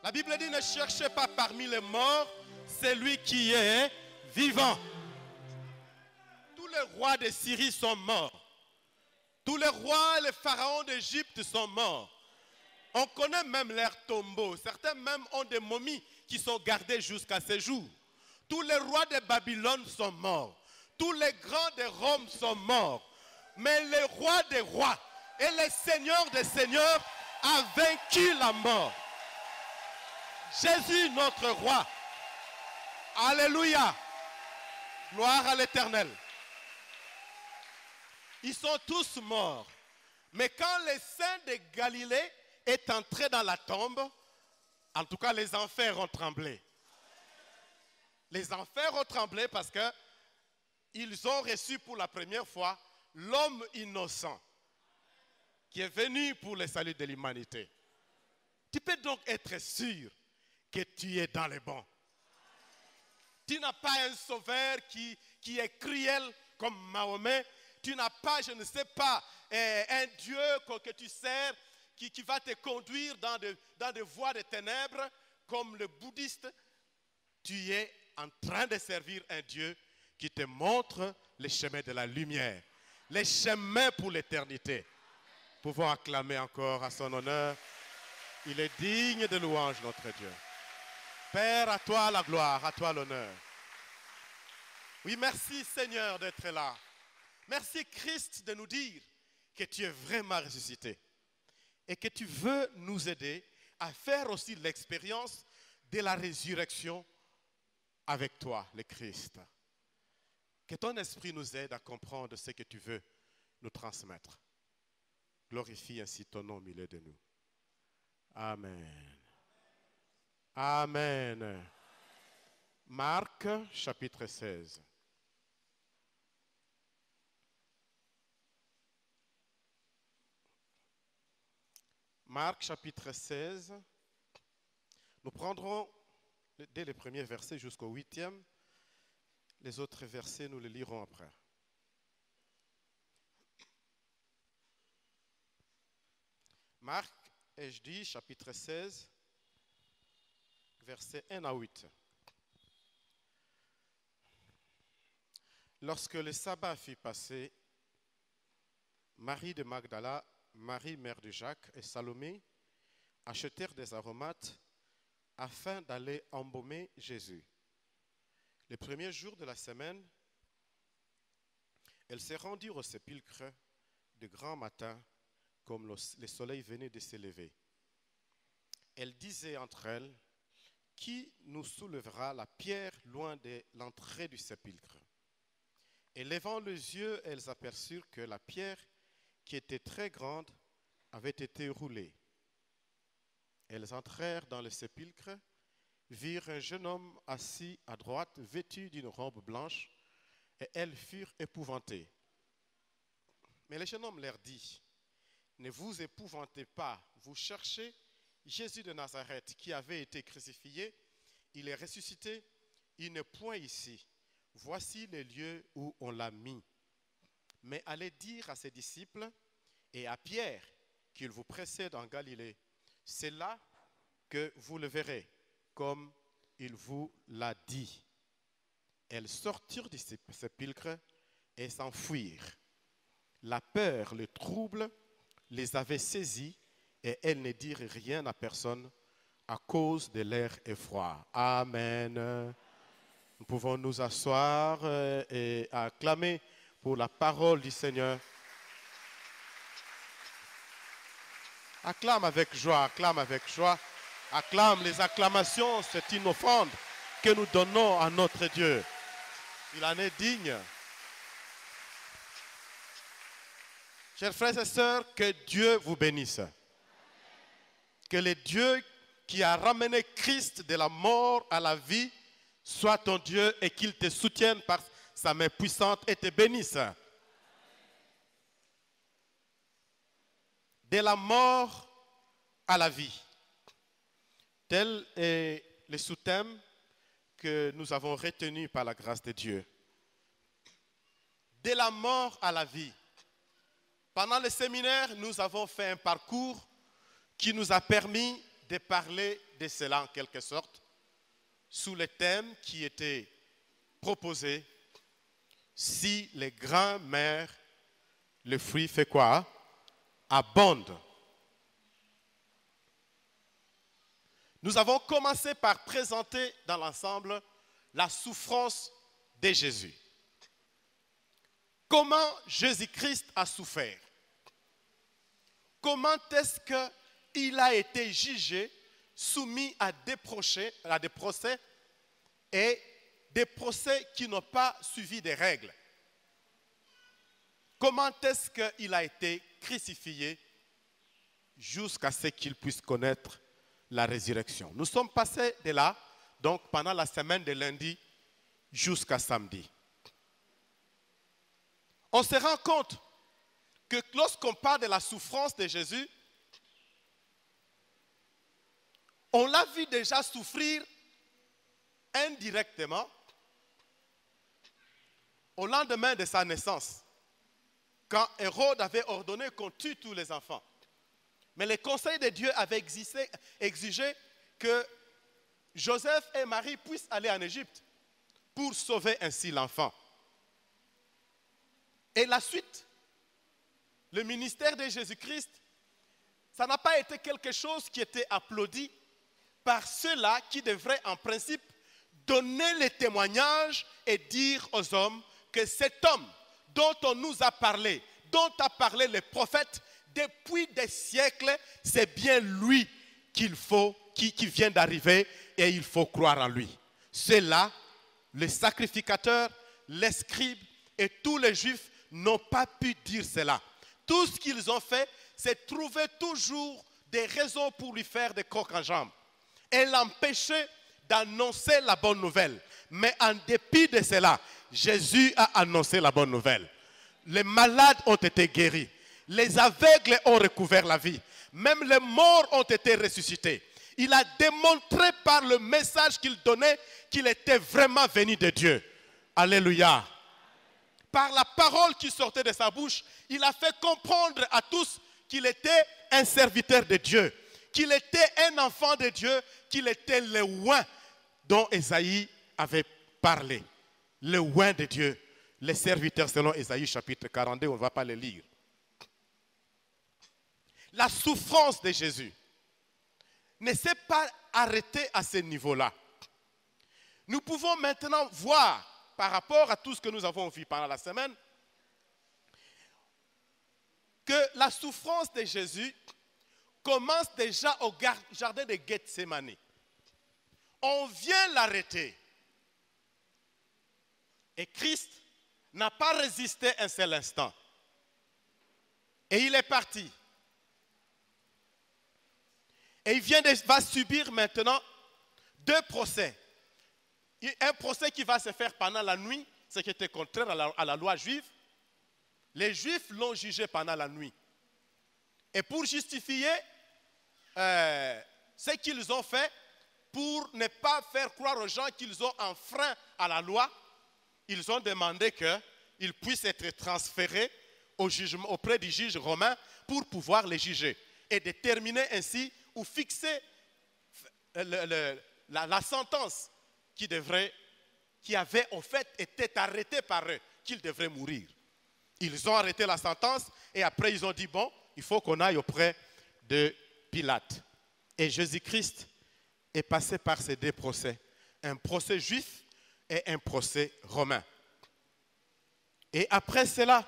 La Bible dit, ne cherchez pas parmi les morts celui qui est vivant. Tous les rois de Syrie sont morts. Tous les rois et les pharaons d'Égypte sont morts. On connaît même leurs tombeaux. Certains même ont des momies qui sont gardées jusqu'à ce jour. Tous les rois de Babylone sont morts. Tous les grands de Rome sont morts. Mais le roi des rois et le seigneur des seigneurs a vaincu la mort. Jésus, notre roi. Alléluia. Gloire à l'Éternel. Ils sont tous morts. Mais quand les saints de Galilée est entré dans la tombe, en tout cas les enfers ont tremblé. Les enfers ont tremblé parce que ils ont reçu pour la première fois l'homme innocent qui est venu pour le salut de l'humanité. Tu peux donc être sûr que tu es dans les bons. Tu n'as pas un sauveur qui est cruel comme Mahomet. Tu n'as pas, je ne sais pas, un Dieu que tu sers qui va te conduire dans des voies de ténèbres comme le bouddhiste. Tu es en train de servir un Dieu qui te montre les chemins de la lumière, les chemins pour l'éternité. Pouvons acclamer encore à son honneur. Il est digne de louange, notre Dieu. Père, à toi la gloire, à toi l'honneur. Oui, merci Seigneur d'être là. Merci Christ de nous dire que tu es vraiment ressuscité et que tu veux nous aider à faire aussi l'expérience de la résurrection avec toi, le Christ. Que ton esprit nous aide à comprendre ce que tu veux nous transmettre. Glorifie ainsi ton nom au milieu de nous. Amen. Amen. Marc chapitre 16. Marc chapitre 16. Nous prendrons dès les premiers versets jusqu'au 8e. Les autres versets, nous les lirons après. Marc, ai-je dit, chapitre 16, versets 1 à 8. Lorsque le sabbat fut passé, Marie de Magdala, Marie mère de Jacques et Salomé achetèrent des aromates afin d'aller embaumer Jésus. Le premier jour de la semaine, elles se rendirent au sépulcre de grand matin, comme le soleil venait de se lever. Elles disaient entre elles, « Qui nous soulèvera la pierre loin de l'entrée du sépulcre ?» Et levant les yeux, elles aperçurent que la pierre, qui était très grande, avait été roulée. Elles entrèrent dans le sépulcre, virent un jeune homme assis à droite, vêtu d'une robe blanche, et elles furent épouvantées. Mais le jeune homme leur dit, « Ne vous épouvantez pas, vous cherchez Jésus de Nazareth qui avait été crucifié, il est ressuscité, il n'est point ici. Voici les lieux où on l'a mis. Mais allez dire à ses disciples et à Pierre qu'il vous précède en Galilée. C'est là que vous le verrez, comme il vous l'a dit. » Elles sortirent du sépulcre et s'enfuirent. La peur, le trouble les avait saisies et elles ne dirent rien à personne à cause de leur effroi. Amen. Nous pouvons nous asseoir et acclamer pour la parole du Seigneur. Acclame avec joie, acclame avec joie. Acclame, les acclamations, c'est une offrande que nous donnons à notre Dieu. Il en est digne. Chers frères et sœurs, que Dieu vous bénisse. Que le Dieu qui a ramené Christ de la mort à la vie soit ton Dieu et qu'il te soutienne par sa main puissante et te bénisse. De la mort à la vie. Tel est le sous-thème que nous avons retenu par la grâce de Dieu. De la mort à la vie. Pendant le séminaire, nous avons fait un parcours qui nous a permis de parler de cela en quelque sorte, sous le thème qui était proposé, si les grands-mères, le fruit fait quoi? Abonde. Nous avons commencé par présenter dans l'ensemble la souffrance de Jésus. Comment Jésus-Christ a souffert? Comment est-ce qu'il a été jugé, soumis à des procès et des procès qui n'ont pas suivi des règles? Comment est-ce qu'il a été crucifié jusqu'à ce qu'il puisse connaître la résurrection? Nous sommes passés de là, donc pendant la semaine de lundi jusqu'à samedi. On se rend compte que lorsqu'on parle de la souffrance de Jésus, on l'a vu déjà souffrir indirectement au lendemain de sa naissance, quand Hérode avait ordonné qu'on tue tous les enfants. Mais le conseil de Dieu avait exigé que Joseph et Marie puissent aller en Égypte pour sauver ainsi l'enfant. Et la suite, le ministère de Jésus-Christ, ça n'a pas été quelque chose qui était applaudi par ceux-là qui devraient en principe donner le témoignage et dire aux hommes que cet homme dont on nous a parlé, dont a parlé le prophète depuis des siècles, c'est bien lui qui vient d'arriver et il faut croire en lui. C'est là, les sacrificateurs, les scribes et tous les juifs n'ont pas pu dire cela. Tout ce qu'ils ont fait, c'est trouver toujours des raisons pour lui faire des coques en jambes et l'empêcher d'annoncer la bonne nouvelle. Mais en dépit de cela, Jésus a annoncé la bonne nouvelle. Les malades ont été guéris. Les aveugles ont recouvert la vie. Même les morts ont été ressuscités. Il a démontré par le message qu'il donnait qu'il était vraiment venu de Dieu. Alléluia. Par la parole qui sortait de sa bouche, il a fait comprendre à tous qu'il était un serviteur de Dieu, qu'il était un enfant de Dieu, qu'il était le oint dont Ésaïe avait parlé. Le oint de Dieu, les serviteurs selon Ésaïe chapitre 42, on ne va pas le lire. La souffrance de Jésus ne s'est pas arrêtée à ce niveau-là. Nous pouvons maintenant voir, par rapport à tout ce que nous avons vu pendant la semaine, que la souffrance de Jésus commence déjà au jardin de Gethsémani. On vient l'arrêter. Et Christ n'a pas résisté un seul instant. Et il est parti. Et il va subir maintenant 2 procès. Un procès qui va se faire pendant la nuit, ce qui était contraire à la loi juive. Les Juifs l'ont jugé pendant la nuit. Et pour justifier ce qu'ils ont fait, pour ne pas faire croire aux gens qu'ils ont enfreint à la loi, ils ont demandé qu'ils puissent être transférés auprès du juge romain pour pouvoir les juger et déterminer ainsi ou fixer la sentence qui avait en fait été arrêtée par eux, qu'ils devraient mourir. Ils ont arrêté la sentence et après ils ont dit bon, il faut qu'on aille auprès de Pilate. Et Jésus-Christ est passé par ces 2 procès, un procès juif et un procès romain. Et après cela,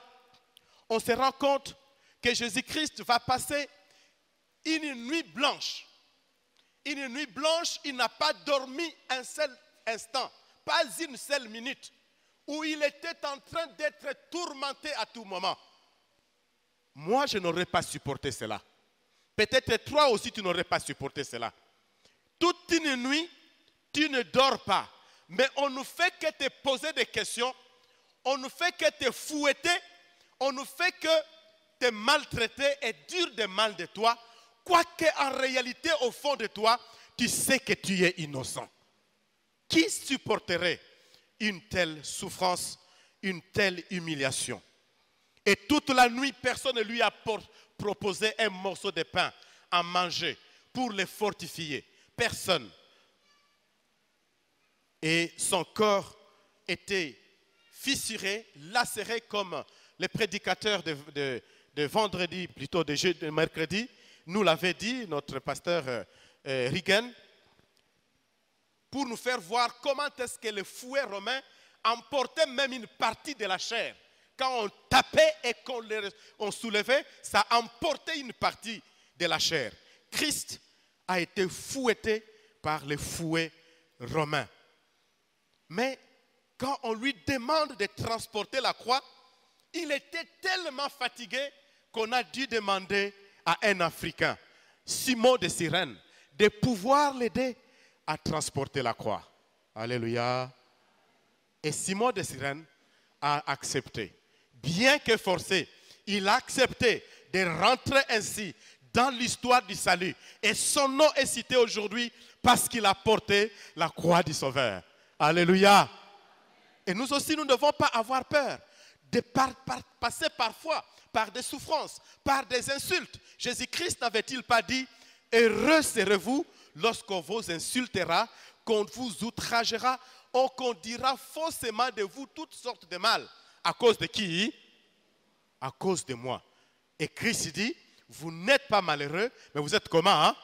on se rend compte que Jésus-Christ va passer une nuit blanche. Une nuit blanche, il n'a pas dormi un seul instant, pas une seule minute, où il était en train d'être tourmenté à tout moment. Moi, je n'aurais pas supporté cela. Peut-être toi aussi, tu n'aurais pas supporté cela. Toute une nuit, tu ne dors pas. Mais on ne fait que te poser des questions, on ne fait que te fouetter, on ne fait que te maltraiter et dire des mal de toi, quoique en réalité, au fond de toi, tu sais que tu es innocent. Qui supporterait une telle souffrance, une telle humiliation? Et toute la nuit, personne ne lui a proposé un morceau de pain à manger pour les fortifier. Personne. Et son corps était fissuré, lacéré comme les prédicateurs de vendredi, plutôt de mercredi, nous l'avait dit notre pasteur Reagan, pour nous faire voir comment est-ce que le fouet romain emportait même une partie de la chair. Quand on tapait et qu'on soulevait, ça emportait une partie de la chair. Christ a été fouetté par les fouets romains. Mais quand on lui demande de transporter la croix, il était tellement fatigué qu'on a dû demander à un Africain, Simon de Cyrène, de pouvoir l'aider à transporter la croix. Alléluia. Et Simon de Cyrène a accepté. Bien que forcé, il a accepté de rentrer ainsi dans l'histoire du salut. Et son nom est cité aujourd'hui parce qu'il a porté la croix du Sauveur. Alléluia. Et nous aussi, nous ne devons pas avoir peur de passer parfois par des souffrances, par des insultes. Jésus-Christ n'avait-il pas dit « Heureux serez-vous lorsqu'on vous insultera, qu'on vous outragera, ou qu'on dira faussement de vous toutes sortes de mal. » À cause de qui? À cause de moi. Et Christ dit, vous n'êtes pas malheureux, mais vous êtes comment? Hein?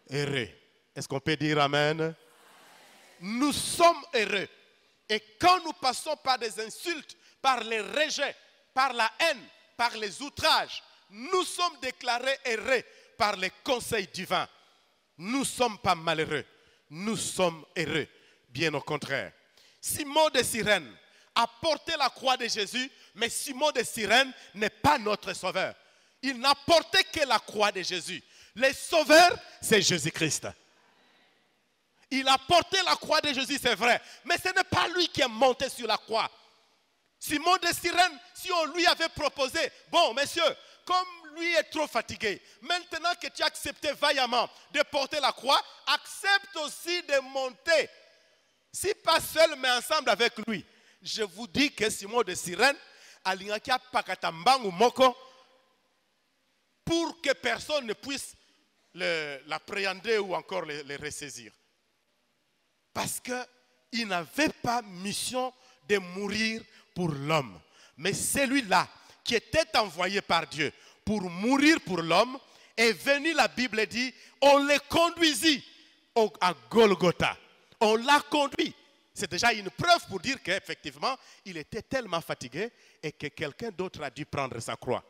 Heureux. Est-ce qu'on peut dire amen? Nous sommes heureux. Et quand nous passons par des insultes, par les rejets, par la haine, par les outrages, nous sommes déclarés heureux par les conseils divins. Nous ne sommes pas malheureux. Nous sommes heureux. Bien au contraire. Simon de Cyrène a porté la croix de Jésus, mais Simon de Cyrène n'est pas notre sauveur. Il n'a porté que la croix de Jésus. Le sauveur, c'est Jésus-Christ. Il a porté la croix de Jésus, c'est vrai, mais ce n'est pas lui qui est monté sur la croix. Simon de Cyrène, si on lui avait proposé, bon, messieurs, comme lui est trop fatigué, maintenant que tu as accepté vaillamment de porter la croix, accepte aussi de monter. Si pas seul, mais ensemble avec lui. Je vous dis que Simon de Cyrène, alingakia pakatambangu moko, pour que personne ne puisse l'appréhender ou encore le ressaisir. Parce qu'il n'avait pas mission de mourir pour l'homme. Mais celui-là qui était envoyé par Dieu pour mourir pour l'homme est venu, la Bible dit, on le conduisit à Golgotha. On l'a conduit. C'est déjà une preuve pour dire qu'effectivement, il était tellement fatigué et que quelqu'un d'autre a dû prendre sa croix.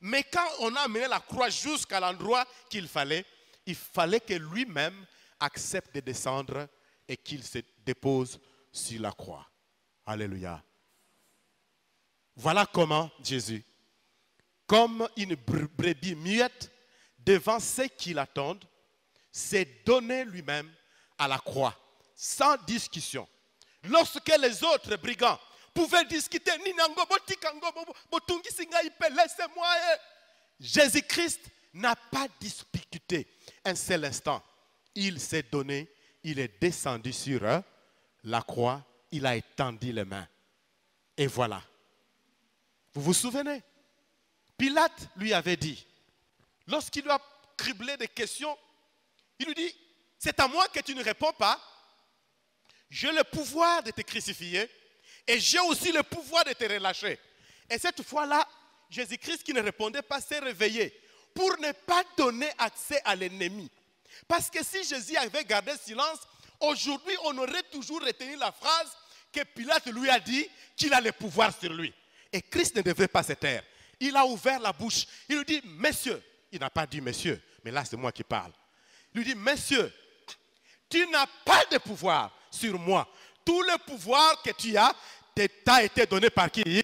Mais quand on a amené la croix jusqu'à l'endroit qu'il fallait, il fallait que lui-même accepte de descendre et qu'il se dépose sur la croix. Alléluia. Voilà comment Jésus, comme une brebis muette devant ceux qui l'attendent, s'est donné lui-même à la croix, sans discussion. Lorsque les autres brigands pouvaient discuter, laissez-moi. Jésus-Christ n'a pas disputé un seul instant. Il s'est donné, il est descendu sur la croix, il a étendu les mains. Et voilà. Vous vous souvenez? Pilate lui avait dit, lorsqu'il lui a criblé des questions, il lui dit, c'est à moi que tu ne réponds pas. J'ai le pouvoir de te crucifier et j'ai aussi le pouvoir de te relâcher. Et cette fois-là, Jésus-Christ qui ne répondait pas s'est réveillé pour ne pas donner accès à l'ennemi. Parce que si Jésus avait gardé silence, aujourd'hui on aurait toujours retenu la phrase que Pilate lui a dit qu'il a le pouvoir sur lui. Et Christ ne devait pas se taire. Il a ouvert la bouche. Il lui dit, messieurs, il n'a pas dit messieurs, mais là c'est moi qui parle. Il lui dit, messieurs, tu n'as pas de pouvoir sur moi. Tout le pouvoir que tu as t'a été donné par qui?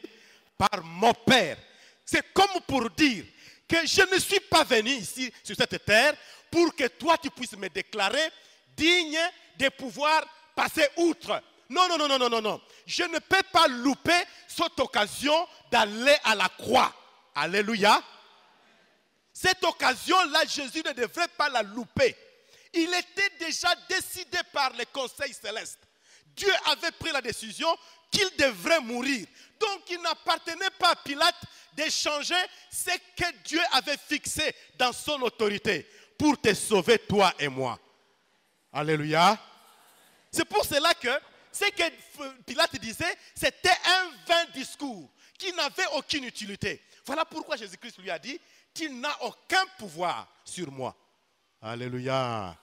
Par mon Père. C'est comme pour dire que je ne suis pas venu ici sur cette terre pour que toi tu puisses me déclarer digne de pouvoir passer outre. Non, non, non, non, non, non, non. Je ne peux pas louper cette occasion d'aller à la croix. Alléluia. Cette occasion-là, Jésus ne devrait pas la louper. Il était déjà décidé par le conseil céleste. Dieu avait pris la décision qu'il devrait mourir. Donc il n'appartenait pas à Pilate d'échanger ce que Dieu avait fixé dans son autorité pour te sauver toi et moi. Alléluia. C'est pour cela que ce que Pilate disait, c'était un vain discours qui n'avait aucune utilité. Voilà pourquoi Jésus-Christ lui a dit, tu n'as aucun pouvoir sur moi. Alléluia.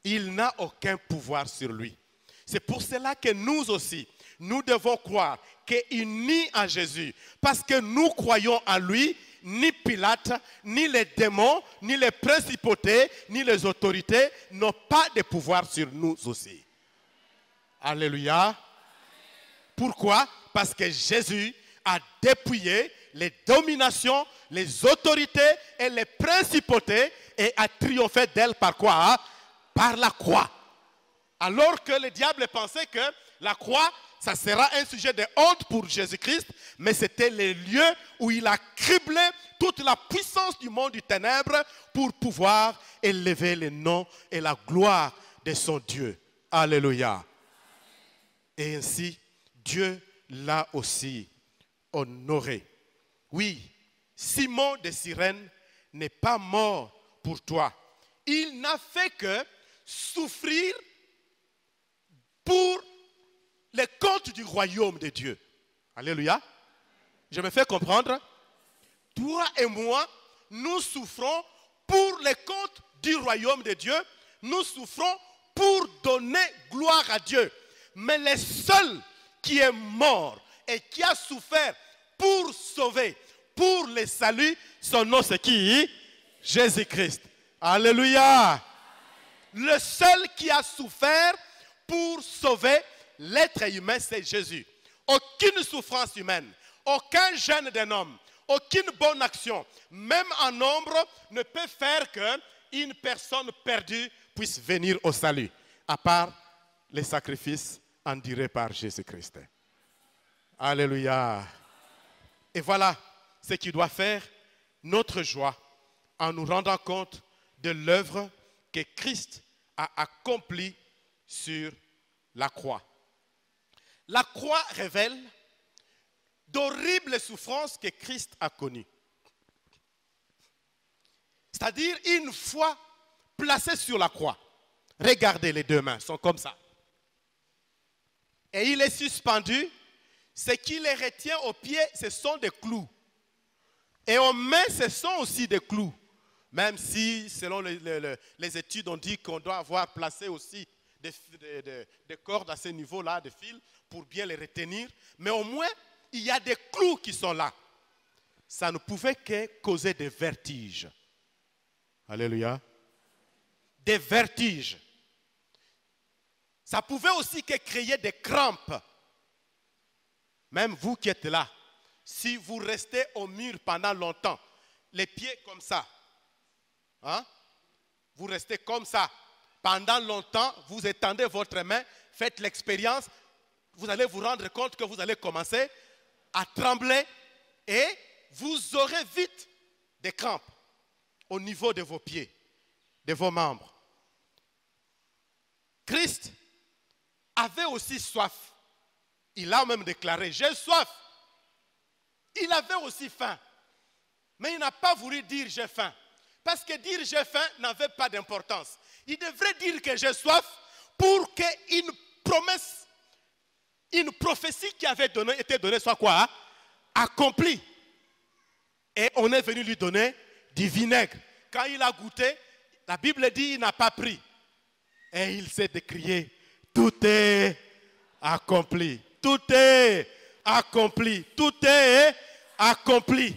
Il n'a aucun pouvoir sur lui. C'est pour cela que nous aussi, nous devons croire qu'unis à Jésus, parce que nous croyons en lui, ni Pilate, ni les démons, ni les principautés, ni les autorités n'ont pas de pouvoir sur nous aussi. Alléluia. Pourquoi? Parce que Jésus a dépouillé les dominations, les autorités et les principautés et a triomphé d'elles par quoi? Par la croix. Alors que le diable pensait que la croix, ça sera un sujet de honte pour Jésus-Christ, mais c'était le lieu où il a criblé toute la puissance du monde du ténèbre pour pouvoir élever le nom et la gloire de son Dieu. Alléluia. Et ainsi, Dieu l'a aussi honoré. Oui, Simon de Cyrène n'est pas mort pour toi. Il n'a fait que souffrir pour les comptes du royaume de Dieu. Alléluia. Je me fais comprendre. Toi et moi, nous souffrons pour les comptes du royaume de Dieu. Nous souffrons pour donner gloire à Dieu. Mais le seul qui est mort et qui a souffert pour sauver, pour le salut, son nom c'est qui? Jésus-Christ. Alléluia. Le seul qui a souffert pour sauver l'être humain, c'est Jésus. Aucune souffrance humaine, aucun gène d'un homme, aucune bonne action, même en nombre, ne peut faire qu'une personne perdue puisse venir au salut, à part les sacrifices endurés par Jésus-Christ. Alléluia. Et voilà ce qui doit faire notre joie en nous rendant compte de l'œuvre que Christ a accomplie sur la croix. La croix révèle d'horribles souffrances que Christ a connues. C'est-à-dire, une fois placé sur la croix, regardez, les deux mains sont comme ça. Et il est suspendu. Ce qui les retient aux pieds, ce sont des clous. Et aux mains, ce sont aussi des clous. Même si, selon les études, on dit qu'on doit avoir placé aussi des cordes à ce niveau-là, des fils, pour bien les retenir. Mais au moins, il y a des clous qui sont là. Ça ne pouvait que causer des vertiges. Alléluia. Des vertiges. Ça pouvait aussi que créer des crampes. Même vous qui êtes là, si vous restez au mur pendant longtemps, les pieds comme ça, hein? Vous restez comme ça, pendant longtemps, vous étendez votre main, faites l'expérience, vous allez vous rendre compte que vous allez commencer à trembler et vous aurez vite des crampes au niveau de vos pieds, de vos membres. Christ avait aussi soif. Il a même déclaré, j'ai soif. Il avait aussi faim. Mais il n'a pas voulu dire j'ai faim. Parce que dire j'ai faim n'avait pas d'importance. Il devrait dire que j'ai soif pour qu'une promesse, une prophétie qui avait été donnée soit quoi? Hein? Accomplie. Et on est venu lui donner du vinaigre. Quand il a goûté, la Bible dit il n'a pas pris. Et il s'est décrié, tout est accompli. Tout est accompli. Tout est accompli.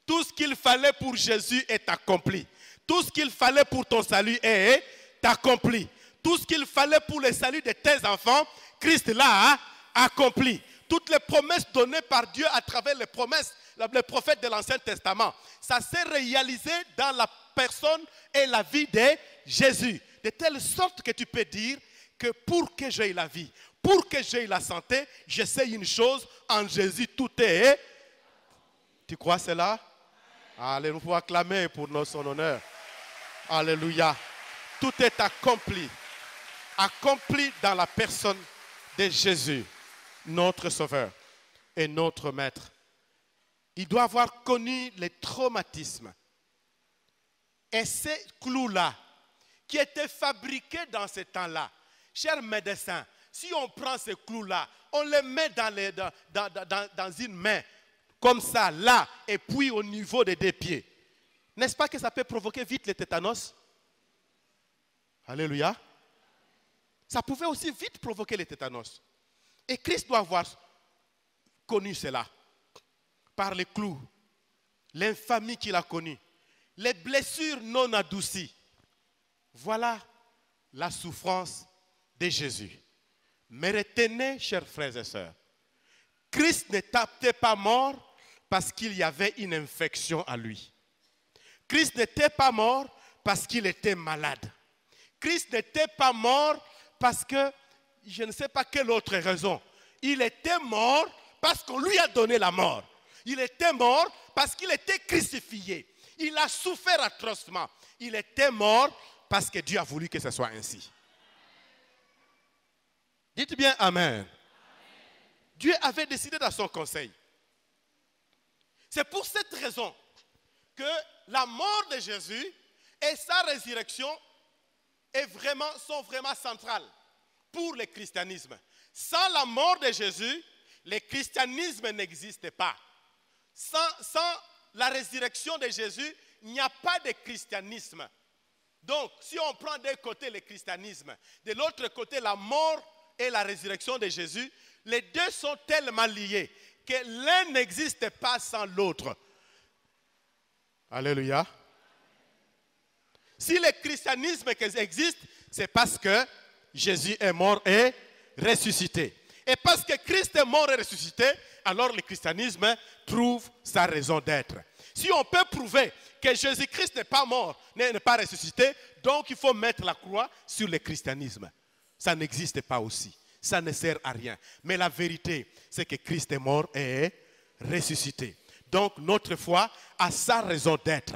Tout ce qu'il fallait pour Jésus est accompli. Tout ce qu'il fallait pour ton salut est accompli. Tout ce qu'il fallait pour le salut de tes enfants, Christ l'a accompli. Toutes les promesses données par Dieu à travers les promesses, les prophètes de l'Ancien Testament, ça s'est réalisé dans la personne et la vie de Jésus. De telle sorte que tu peux dire que pour que j'aie la vie, pour que j'aie la santé, je sais une chose, en Jésus tout est. Tu crois cela? Allez, nous pouvons acclamer pour son honneur. Alléluia. Tout est accompli. Accompli dans la personne de Jésus, notre Sauveur et notre Maître. Il doit avoir connu les traumatismes Et ces clous-là, qui étaient fabriqués dans ce temps-là, chers médecins, si on prend ces clous-là, on les met dans une main, comme ça, là, et puis au niveau des deux pieds. N'est-ce pas que ça peut provoquer vite le tétanos? Alléluia. Ça pouvait aussi vite provoquer le tétanos. Et Christ doit avoir connu cela. Par les clous, l'infamie qu'il a connue, les blessures non adoucies. Voilà la souffrance de Jésus. Mais retenez, chers frères et sœurs, Christ n'était pas mort parce qu'il y avait une infection à lui. Christ n'était pas mort parce qu'il était malade. Christ n'était pas mort parce que, je ne sais pas quelle autre raison. Il était mort parce qu'on lui a donné la mort. Il était mort parce qu'il était crucifié. Il a souffert atrocement. Il était mort parce que Dieu a voulu que ce soit ainsi. Dites bien Amen. Dieu avait décidé dans son conseil. C'est pour cette raison que la mort de Jésus et sa résurrection sont vraiment centrales pour le christianisme. Sans la mort de Jésus, le christianisme n'existe pas. Sans la résurrection de Jésus, il n'y a pas de christianisme. Donc, si on prend d'un côté le christianisme, de l'autre côté la mort et la résurrection de Jésus, les deux sont tellement liés que l'un n'existe pas sans l'autre. Alléluia. Si le christianisme existe, c'est parce que Jésus est mort et ressuscité. Et parce que Christ est mort et ressuscité, alors le christianisme trouve sa raison d'être. Si on peut prouver que Jésus-Christ n'est pas mort, n'est pas ressuscité, donc il faut mettre la croix sur le christianisme. Ça n'existe pas aussi. Ça ne sert à rien. Mais la vérité, c'est que Christ est mort et est ressuscité. Donc notre foi a sa raison d'être.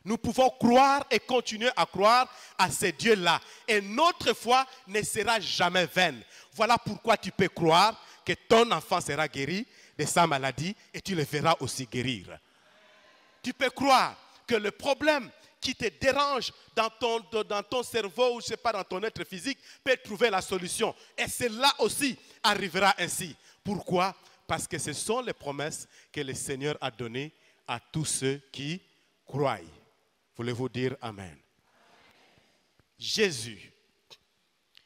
Nous pouvons croire et continuer à croire à ce Dieu-là. Et notre foi ne sera jamais vaine. Voilà pourquoi tu peux croire que ton enfant sera guéri de sa maladie et tu le verras aussi guérir. Tu peux croire que le problème qui te dérange dans ton cerveau ou je sais pas, dans ton être physique peut trouver la solution. Et cela aussi arrivera ainsi. Pourquoi? Parce que ce sont les promesses que le Seigneur a données à tous ceux qui croient. Voulez-vous dire Amen? Jésus,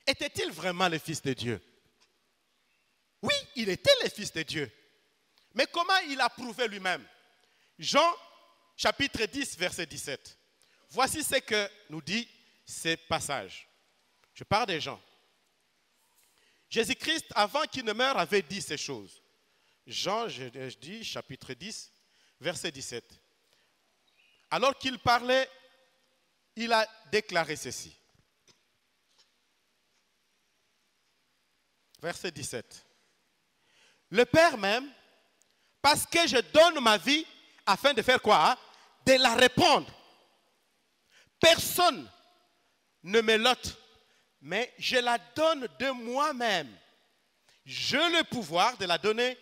était-il vraiment le Fils de Dieu? Oui, il était le Fils de Dieu. Mais comment il a prouvé lui-même? Jean, chapitre 10, verset 17. Voici ce que nous dit ce passage. Je parle des gens. Jésus-Christ, avant qu'il ne meure, avait dit ces choses. Jean, je dis, chapitre 10, verset 17. Alors qu'il parlait, il a déclaré ceci. Verset 17. Le Père m'aime parce que je donne ma vie afin de faire quoi? De la répandre. Personne ne me l'ôte, mais je la donne de moi-même. J'ai le pouvoir de la donner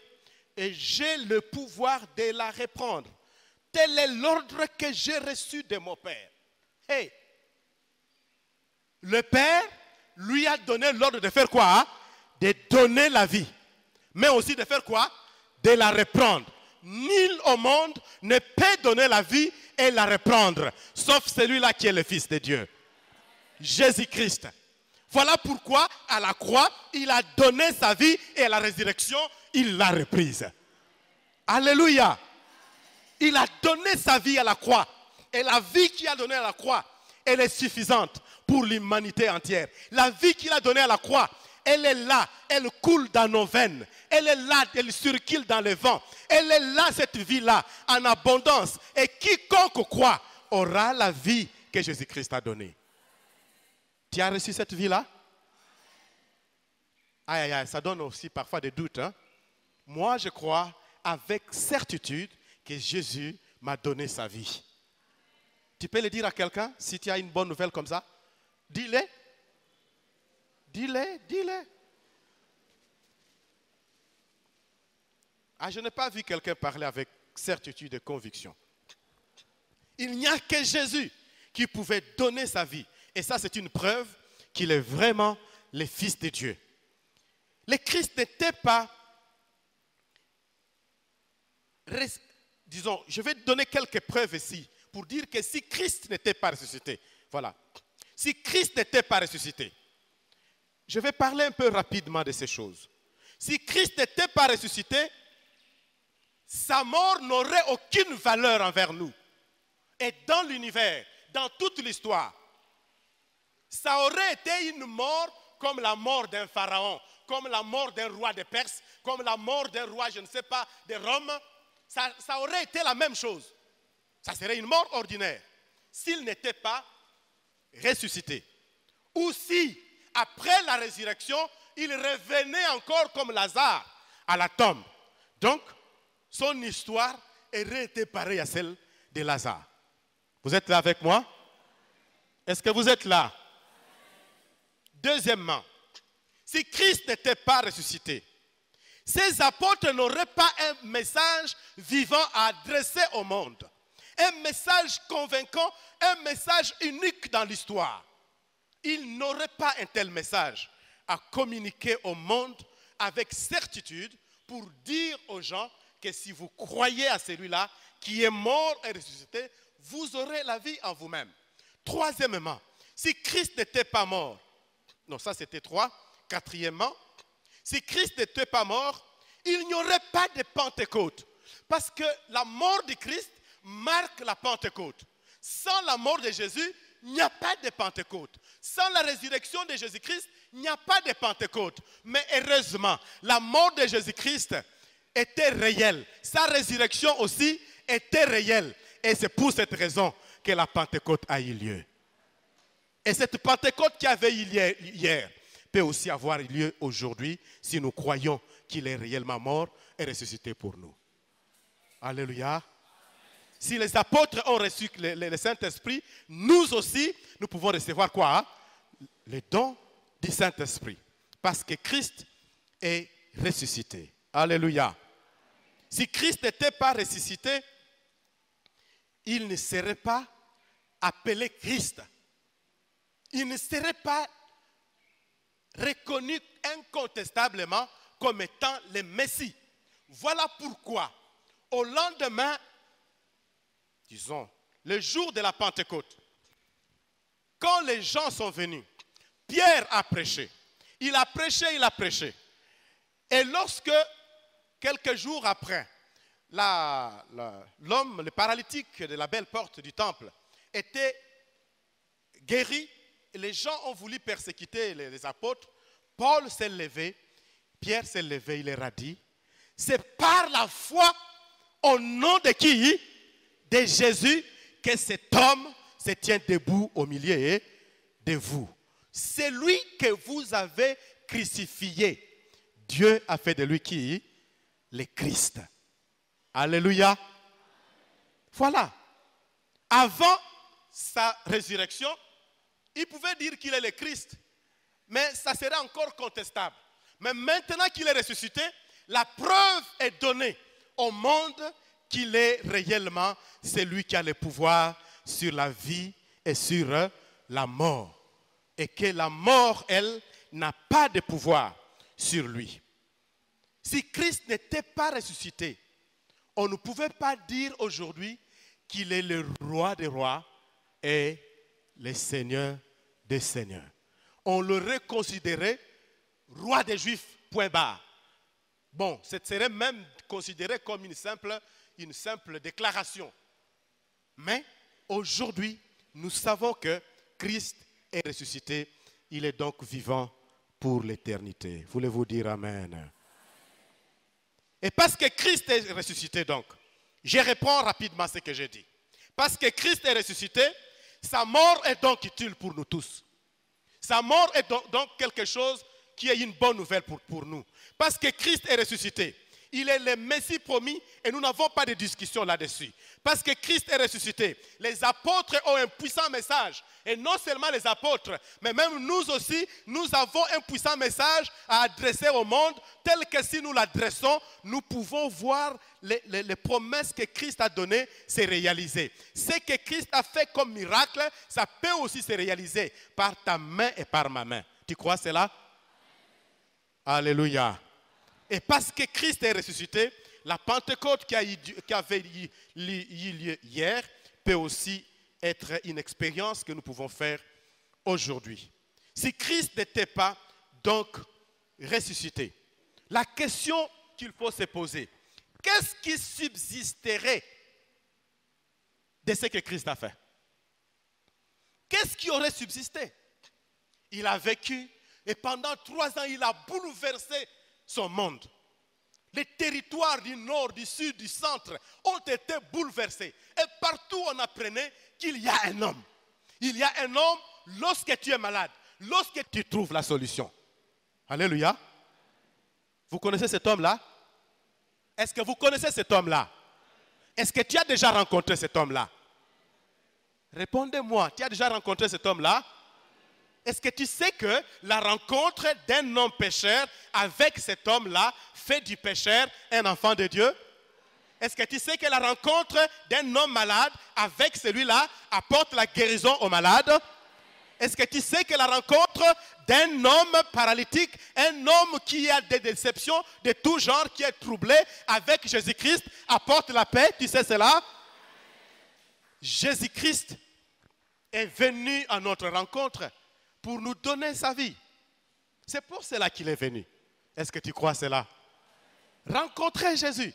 et j'ai le pouvoir de la reprendre. Tel est l'ordre que j'ai reçu de mon Père. Hey, le Père lui a donné l'ordre de faire quoi? De donner la vie. Mais aussi de faire quoi? De la reprendre. Nul au monde ne peut donner la vie et la reprendre, sauf celui-là qui est le Fils de Dieu, Jésus-Christ. Voilà pourquoi à la croix, il a donné sa vie et à la résurrection, il l'a reprise. Alléluia. Il a donné sa vie à la croix. Et la vie qu'il a donnée à la croix, elle est suffisante pour l'humanité entière. La vie qu'il a donnée à la croix, elle est là, elle coule dans nos veines. Elle est là, elle circule dans le vent. Elle est là, cette vie-là, en abondance. Et quiconque croit aura la vie que Jésus-Christ a donnée. Tu as reçu cette vie-là? Aïe, aïe, aïe, ça donne aussi parfois des doutes. Hein? Moi, je crois avec certitude que Jésus m'a donné sa vie. Tu peux le dire à quelqu'un si tu as une bonne nouvelle comme ça? Dis-le. Dis-le, dis-le. Ah, je n'ai pas vu quelqu'un parler avec certitude et conviction. Il n'y a que Jésus qui pouvait donner sa vie. Et ça, c'est une preuve qu'il est vraiment le Fils de Dieu. Le Christ n'était pas, disons, je vais donner quelques preuves ici pour dire que si Christ n'était pas ressuscité, voilà, si Christ n'était pas ressuscité, je vais parler un peu rapidement de ces choses. Si Christ n'était pas ressuscité, sa mort n'aurait aucune valeur envers nous. Et dans l'univers, dans toute l'histoire, ça aurait été une mort comme la mort d'un pharaon, comme la mort d'un roi de Perse, comme la mort d'un roi, je ne sais pas, de Rome. Ça aurait été la même chose. Ça serait une mort ordinaire s'il n'était pas ressuscité. Ou si, après la résurrection, il revenait encore comme Lazare à la tombe. Donc, son histoire aurait été pareille à celle de Lazare. Vous êtes là avec moi? Est-ce que vous êtes là? Deuxièmement, si Christ n'était pas ressuscité, ses apôtres n'auraient pas un message vivant à adresser au monde. Un message convaincant, un message unique dans l'histoire. Ils n'auraient pas un tel message à communiquer au monde avec certitude pour dire aux gens que si vous croyez à celui-là qui est mort et ressuscité, vous aurez la vie en vous-même. Troisièmement, si Christ n'était pas mort, non, ça c'était 3. Quatrièmement, si Christ n'était pas mort, il n'y aurait pas de Pentecôte. Parce que la mort de Christ marque la Pentecôte. Sans la mort de Jésus, il n'y a pas de Pentecôte. Sans la résurrection de Jésus-Christ, il n'y a pas de Pentecôte. Mais heureusement, la mort de Jésus-Christ était réelle. Sa résurrection aussi était réelle. Et c'est pour cette raison que la Pentecôte a eu lieu. Et cette Pentecôte qui avait eu lieu hier peut aussi avoir lieu aujourd'hui si nous croyons qu'il est réellement mort et ressuscité pour nous. Alléluia. Si les apôtres ont reçu le Saint-Esprit, nous aussi, nous pouvons recevoir quoi? Le don du Saint-Esprit. Parce que Christ est ressuscité. Alléluia. Si Christ n'était pas ressuscité, il ne serait pas appelé Christ. Il ne serait pas reconnu incontestablement comme étant le Messie. Voilà pourquoi, au lendemain, disons, le jour de la Pentecôte, quand les gens sont venus, Pierre a prêché. Il a prêché, il a prêché. Et lorsque, quelques jours après, l'homme, le paralytique de la belle porte du temple, était guéri, les gens ont voulu persécuter les apôtres. Paul s'est levé, Pierre s'est levé, il leur a dit, c'est par la foi au nom de qui? De Jésus, que cet homme se tient debout au milieu de vous. C'est lui que vous avez crucifié. Dieu a fait de lui qui? Le Christ. Alléluia. Voilà. Avant sa résurrection, il pouvait dire qu'il est le Christ, mais ça serait encore contestable. Mais maintenant qu'il est ressuscité, la preuve est donnée au monde qu'il est réellement celui qui a le pouvoir sur la vie et sur la mort. Et que la mort, elle, n'a pas de pouvoir sur lui. Si Christ n'était pas ressuscité, on ne pouvait pas dire aujourd'hui qu'il est le roi des rois et le Seigneur des seigneurs. On l'aurait considéré roi des Juifs, point barre. Bon, ce serait même considéré comme une simple déclaration. Mais aujourd'hui, nous savons que Christ est ressuscité. Il est donc vivant pour l'éternité. Voulez-vous dire Amen? Et parce que Christ est ressuscité donc, je reprends rapidement ce que j'ai dit. Parce que Christ est ressuscité, sa mort est donc utile pour nous tous. Sa mort est donc quelque chose qui est une bonne nouvelle pour nous. Parce que Christ est ressuscité, Il est le Messie promis et nous n'avons pas de discussion là-dessus. Parce que Christ est ressuscité. Les apôtres ont un puissant message. Et non seulement les apôtres, mais même nous aussi, nous avons un puissant message à adresser au monde, tel que si nous l'adressons, nous pouvons voir les promesses que Christ a données se réaliser. Ce que Christ a fait comme miracle, ça peut aussi se réaliser par ta main et par ma main. Tu crois cela? Alléluia. Et parce que Christ est ressuscité, la Pentecôte qui avait eu lieu hier peut aussi être une expérience que nous pouvons faire aujourd'hui. Si Christ n'était pas donc ressuscité, la question qu'il faut se poser, qu'est-ce qui subsisterait de ce que Christ a fait? Qu'est-ce qui aurait subsisté? Il a vécu et pendant 3 ans, il a bouleversé son monde. Les territoires du nord, du sud, du centre ont été bouleversés. Et partout, on apprenait qu'il y a un homme. Il y a un homme lorsque tu es malade, lorsque tu trouves la solution. Alléluia. Vous connaissez cet homme-là? Est-ce que vous connaissez cet homme-là? Est-ce que tu as déjà rencontré cet homme-là? Répondez-moi, tu as déjà rencontré cet homme-là? Est-ce que tu sais que la rencontre d'un homme pécheur avec cet homme-là fait du pécheur un enfant de Dieu? Est-ce que tu sais que la rencontre d'un homme malade avec celui-là apporte la guérison aux malades? Est-ce que tu sais que la rencontre d'un homme paralytique, un homme qui a des déceptions de tout genre, qui est troublé avec Jésus-Christ, apporte la paix? Tu sais cela? Jésus-Christ est venu à notre rencontre pour nous donner sa vie. C'est pour cela qu'il est venu. Est-ce que tu crois cela? Rencontrez Jésus.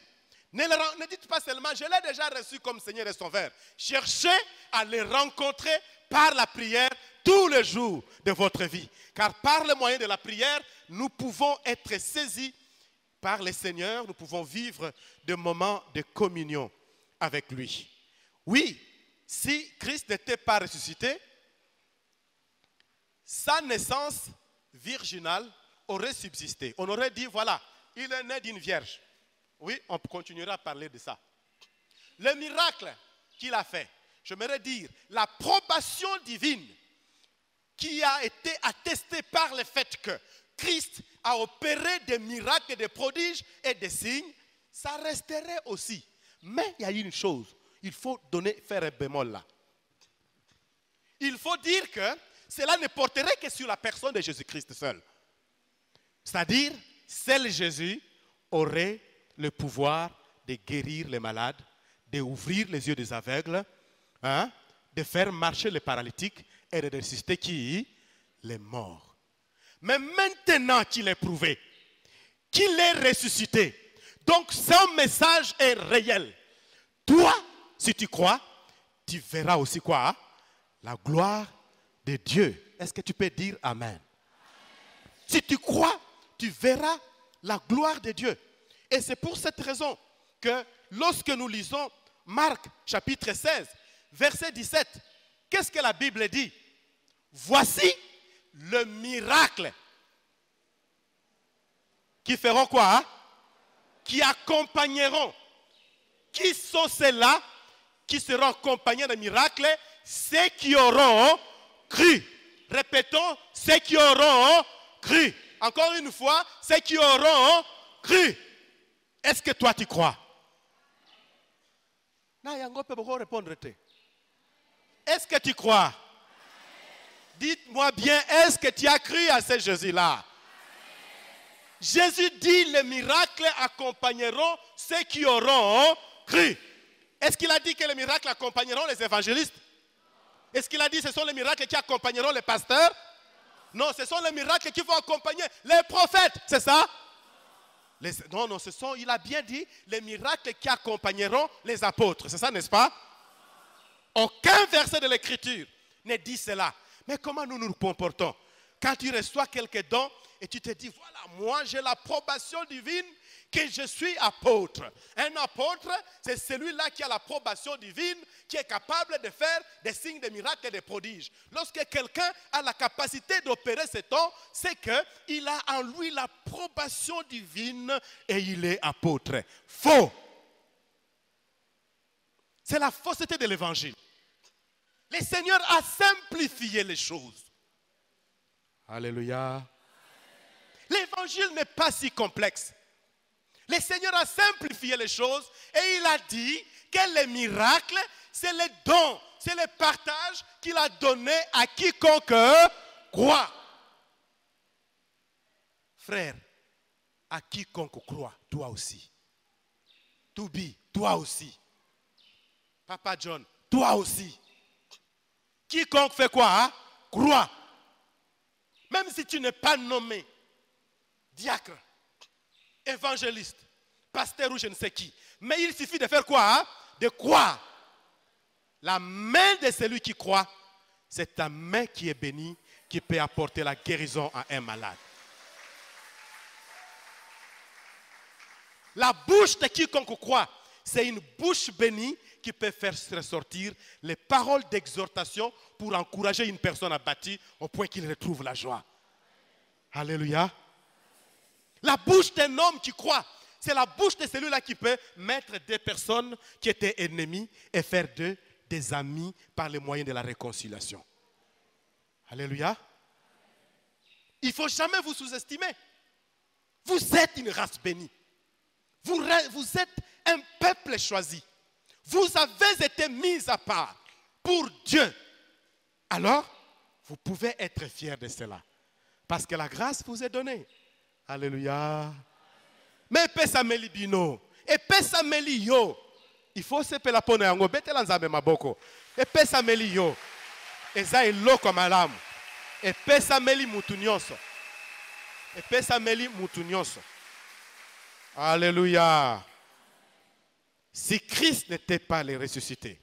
Ne dites pas seulement, je l'ai déjà reçu comme Seigneur et Sauveur. Cherchez à le rencontrer par la prière tous les jours de votre vie. Car par le moyen de la prière, nous pouvons être saisis par le Seigneur. Nous pouvons vivre des moments de communion avec lui. Oui, si Christ n'était pas ressuscité, sa naissance virginale aurait subsisté. On aurait dit, voilà, il est né d'une vierge. Oui, on continuera à parler de ça. Le miracle qu'il a fait, j'aimerais dire, l'approbation divine qui a été attestée par le fait que Christ a opéré des miracles, des prodiges et des signes, ça resterait aussi. Mais il y a une chose, il faut faire un bémol là. Il faut dire que cela ne porterait que sur la personne de Jésus-Christ seul. C'est-à-dire, seul Jésus aurait le pouvoir de guérir les malades, d'ouvrir les yeux des aveugles, de faire marcher les paralytiques et de ressusciter qui? Les morts. Mais maintenant qu'il est prouvé, qu'il est ressuscité, donc son message est réel. Toi, si tu crois, tu verras aussi quoi? La gloire de Dieu. Est-ce que tu peux dire Amen? Si tu crois, tu verras la gloire de Dieu. Et c'est pour cette raison que lorsque nous lisons Marc chapitre 16, verset 17, qu'est-ce que la Bible dit? Voici le miracle qui feront quoi? Qui accompagneront. Qui sont ceux-là qui seront accompagnés de miracles? Ceux qui auront cru. Répétons, ceux qui auront cru. Encore une fois, ceux qui auront cru. Est-ce que toi tu crois? Est-ce que tu crois? Dites-moi bien, est-ce que tu as cru à ce Jésus-là? Jésus dit, les miracles accompagneront ceux qui auront cru. Est-ce qu'il a dit que les miracles accompagneront les évangélistes? Est-ce qu'il a dit que ce sont les miracles qui accompagneront les pasteurs? Non, ce sont les miracles qui vont accompagner les prophètes, c'est ça? Non, il a bien dit les miracles qui accompagneront les apôtres, c'est ça, n'est-ce pas? Aucun verset de l'Écriture ne dit cela. Mais comment nous nous comportons? Quand tu reçois quelques dons et tu te dis, voilà, moi j'ai l'approbation divine que je suis apôtre. Un apôtre, c'est celui-là qui a l'approbation divine, qui est capable de faire des signes, des miracles et des prodiges. Lorsque quelqu'un a la capacité d'opérer ces dons, c'est qu'il a en lui l'approbation divine et il est apôtre. Faux. C'est la fausseté de l'évangile. Le Seigneur a simplifié les choses. Alléluia. L'évangile n'est pas si complexe. Le Seigneur a simplifié les choses et il a dit que les miracles, c'est les dons, c'est le partage qu'il a donné à quiconque croit. Frère, à quiconque croit, toi aussi. Toubi, toi aussi. Papa John, toi aussi. Quiconque fait quoi? Hein? Croit. Même si tu n'es pas nommé diacre, évangéliste, pasteur ou je ne sais qui. Mais il suffit de faire quoi? Hein? De croire. La main de celui qui croit, c'est ta main qui est bénie, qui peut apporter la guérison à un malade. La bouche de quiconque croit, c'est une bouche bénie qui peut faire ressortir les paroles d'exhortation pour encourager une personne abattue au point qu'il retrouve la joie. Alléluia. La bouche d'un homme qui croit, c'est la bouche de celui-là qui peut mettre des personnes qui étaient ennemies et faire d'eux des amis par le moyen de la réconciliation. Alléluia. Il ne faut jamais vous sous-estimer. Vous êtes une race bénie. Vous êtes un peuple choisi. Vous avez été mis à part pour Dieu. Alors, vous pouvez être fiers de cela. Parce que la grâce vous est donnée. Alléluia. Mais pesa meli bino. Et pesa meli yo. Il faut se pela pona yango. Bete lanzabe maboko. Et pesa meli yo. Eza eloko malamu. Et pesa meli mutu nyonso. Et pesa meli mutu nyonso. Alléluia. Si Christ n'était pas le ressuscité,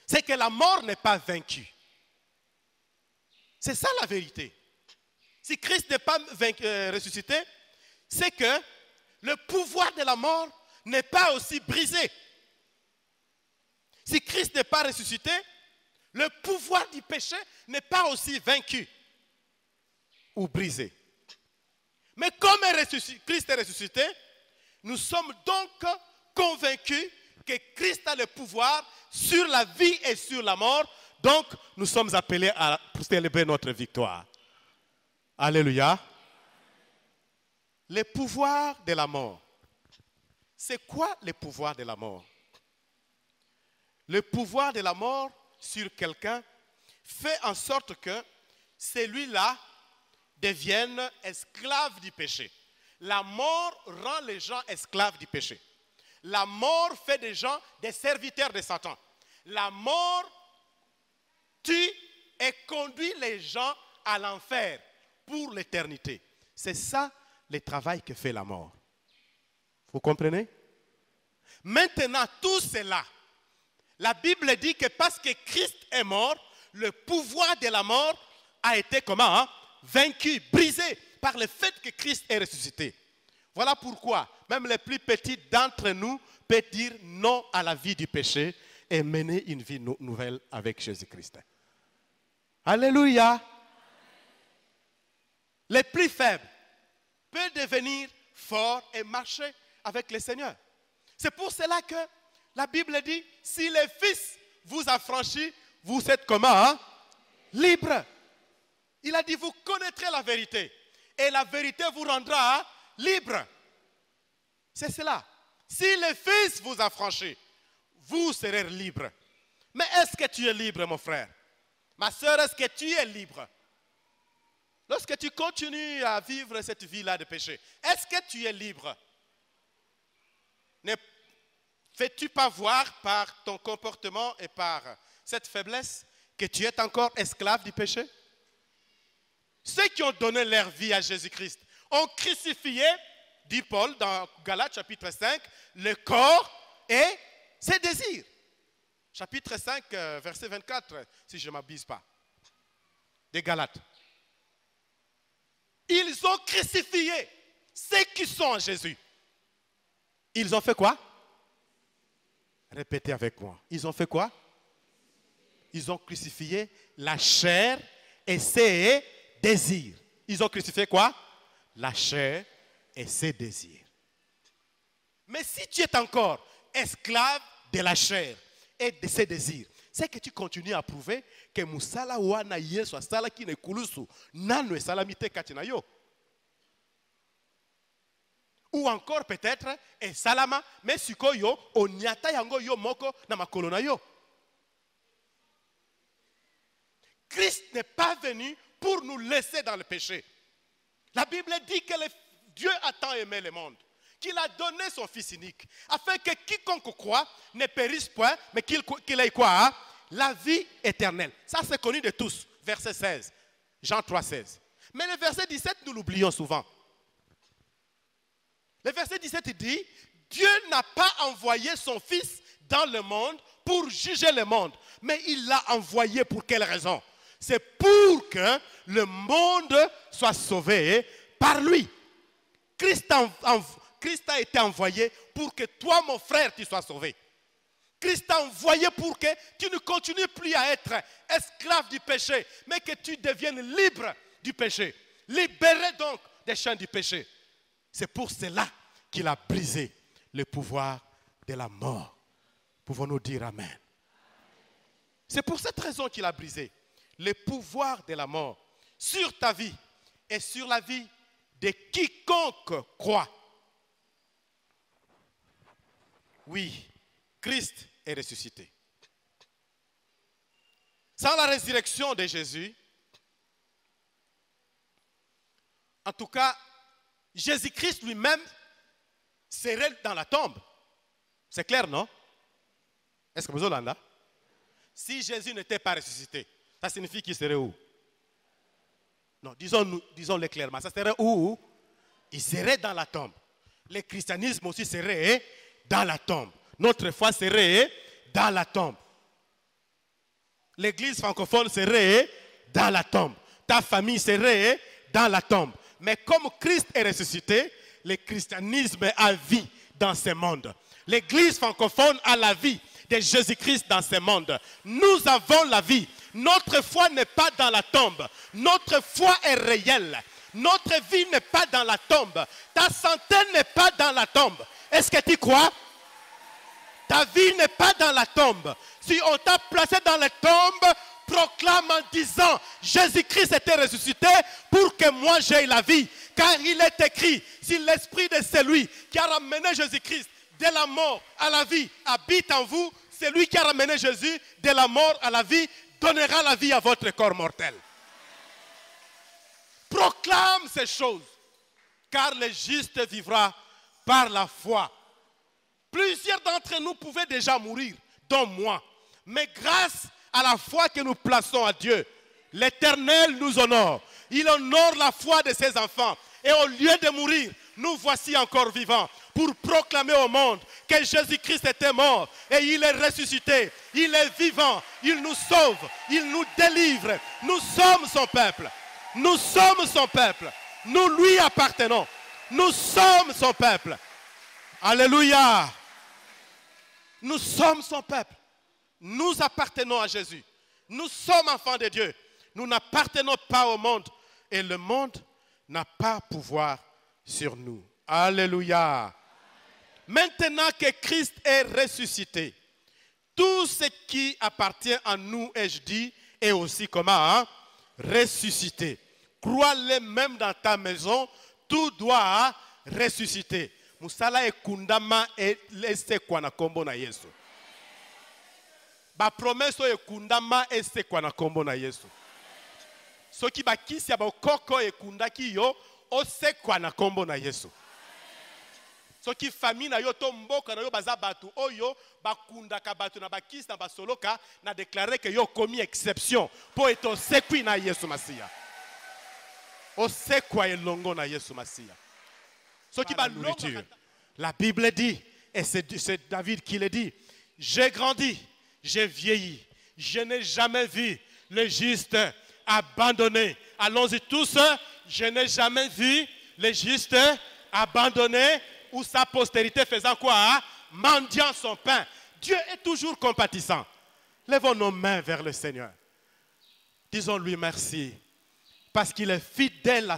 c'est que la mort n'est pas vaincue. C'est ça la vérité. Si Christ n'est pas ressuscité, c'est que le pouvoir de la mort n'est pas aussi brisé. Si Christ n'est pas ressuscité, le pouvoir du péché n'est pas aussi vaincu ou brisé. Mais comme Christ est ressuscité, nous sommes donc convaincus que Christ a le pouvoir sur la vie et sur la mort. Donc, nous sommes appelés à célébrer notre victoire. Alléluia. Le pouvoir de la mort. C'est quoi le pouvoir de la mort? Le pouvoir de la mort sur quelqu'un fait en sorte que celui-là devienne esclave du péché. La mort rend les gens esclaves du péché. La mort fait des gens des serviteurs de Satan. La mort tue et conduit les gens à l'enfer pour l'éternité. C'est ça le travail que fait la mort. Vous comprenez? Maintenant, tout cela, la Bible dit que parce que Christ est mort, le pouvoir de la mort a été comment? Hein? Vaincu, brisé par le fait que Christ est ressuscité. Voilà pourquoi même les plus petits d'entre nous peuvent dire non à la vie du péché et mener une vie nouvelle avec Jésus-Christ. Alléluia. Les plus faibles peuvent devenir forts et marcher avec le Seigneur. C'est pour cela que la Bible dit, si le Fils vous a franchi, vous êtes comment? Hein? Libre. Il a dit, vous connaîtrez la vérité. Et la vérité vous rendra libre. C'est cela. Si le Fils vous a franchi, vous serez libre. Mais est-ce que tu es libre, mon frère? Ma soeur, est-ce que tu es libre? Lorsque tu continues à vivre cette vie-là de péché, est-ce que tu es libre? Ne fais-tu pas voir par ton comportement et par cette faiblesse que tu es encore esclave du péché? Ceux qui ont donné leur vie à Jésus-Christ ont crucifié, dit Paul dans Galates chapitre 5, le corps et ses désirs. Chapitre 5, verset 24, si je ne m'abuse pas, des Galates. Ils ont crucifié ceux qui sont en Jésus. Ils ont fait quoi? Répétez avec moi. Ils ont fait quoi? Ils ont crucifié la chair et ses désirs. Ils ont crucifié quoi? La chair et ses désirs. Mais si tu es encore esclave de la chair et de ses désirs, c'est que tu continues à prouver que musala wana yesu asala ki nekulusu nano esalamite katina yo. Ou encore peut-être esalama mais sikoyo onyata yango yo moko na makolo na yo. Christ n'est pas venu pour nous laisser dans le péché. La Bible dit que Dieu a tant aimé le monde qu'il a donné son Fils unique, afin que quiconque croit ne périsse point, mais qu'il ait quoi? Hein? La vie éternelle. Ça, c'est connu de tous. Verset 16. Jean 3, 16. Mais le verset 17, nous l'oublions souvent. Le verset 17 dit, Dieu n'a pas envoyé son Fils dans le monde pour juger le monde, mais il l'a envoyé pour quelle raison? C'est pour que le monde soit sauvé par lui. Christ a été envoyé pour que toi, mon frère, tu sois sauvé. Christ t'a envoyé pour que tu ne continues plus à être esclave du péché, mais que tu deviennes libre du péché. Libéré donc des chaînes du péché. C'est pour cela qu'il a brisé le pouvoir de la mort. Pouvons-nous dire Amen? C'est pour cette raison qu'il a brisé le pouvoir de la mort sur ta vie et sur la vie de quiconque croit. Oui, Christ est ressuscité. Sans la résurrection de Jésus, en tout cas, Jésus-Christ lui-même serait dans la tombe. C'est clair, non? Est-ce que vous êtes là? Si Jésus n'était pas ressuscité, ça signifie qu'il serait où? Non, disons-le clairement. Ça serait où? Il serait dans la tombe. Le christianisme aussi serait dans la tombe. Notre foi serait dans la tombe. L'église francophone serait dans la tombe. Ta famille serait dans la tombe. Mais comme Christ est ressuscité, le christianisme a vie dans ce monde. L'église francophone a la vie de Jésus-Christ dans ce monde. Nous avons la vie. Notre foi n'est pas dans la tombe. Notre foi est réelle. Notre vie n'est pas dans la tombe. Ta santé n'est pas dans la tombe. Est-ce que tu crois? Ta vie n'est pas dans la tombe. Si on t'a placé dans la tombe, proclame en disant, Jésus-Christ était ressuscité pour que moi j'aie la vie. Car il est écrit, si l'esprit de celui qui a ramené Jésus-Christ de la mort à la vie habite en vous, celui qui a ramené Jésus de la mort à la vie donnera la vie à votre corps mortel. Proclame ces choses, car le juste vivra par la foi. Plusieurs d'entre nous pouvaient déjà mourir, dont moi. Mais grâce à la foi que nous plaçons à Dieu, l'Éternel nous honore. Il honore la foi de ses enfants. Et au lieu de mourir, nous voici encore vivants pour proclamer au monde que Jésus-Christ était mort et il est ressuscité. Il est vivant. Il nous sauve. Il nous délivre. Nous sommes son peuple. Nous sommes son peuple. Nous lui appartenons. Nous sommes son peuple. Alléluia. Nous sommes son peuple. Nous appartenons à Jésus. Nous sommes enfants de Dieu. Nous n'appartenons pas au monde. Et le monde n'a pas pouvoir sur nous. Alléluia. Maintenant que Christ est ressuscité, tout ce qui appartient à nous, et je dis, est aussi comment? Ressuscité. Crois-le même dans ta maison, tout doit ressusciter. Musala ekundama esekwa na kombo na Yesu. Ba promesse ekundama esekwa na kombo na Yesu. Soki bakisi ya bakoko ekundaki yo osekwa na kombo na Yesu. Soki famille na yo to mboka na yo baza batu oyo bakundaka batu na bakisi na basoloka na déclarer que yo commis exception pour être osekwi na Yesu Masia. Osekwa elongo na Yesu Masia. La nourriture. La Bible dit, et c'est David qui le dit, j'ai grandi, j'ai vieilli, je n'ai jamais vu le juste abandonné. Allons-y tous, je n'ai jamais vu les justes abandonnés ou sa postérité faisant quoi, hein? Mendiant son pain. Dieu est toujours compatissant. Lèvons nos mains vers le Seigneur. Disons-lui merci, parce qu'il est fidèle à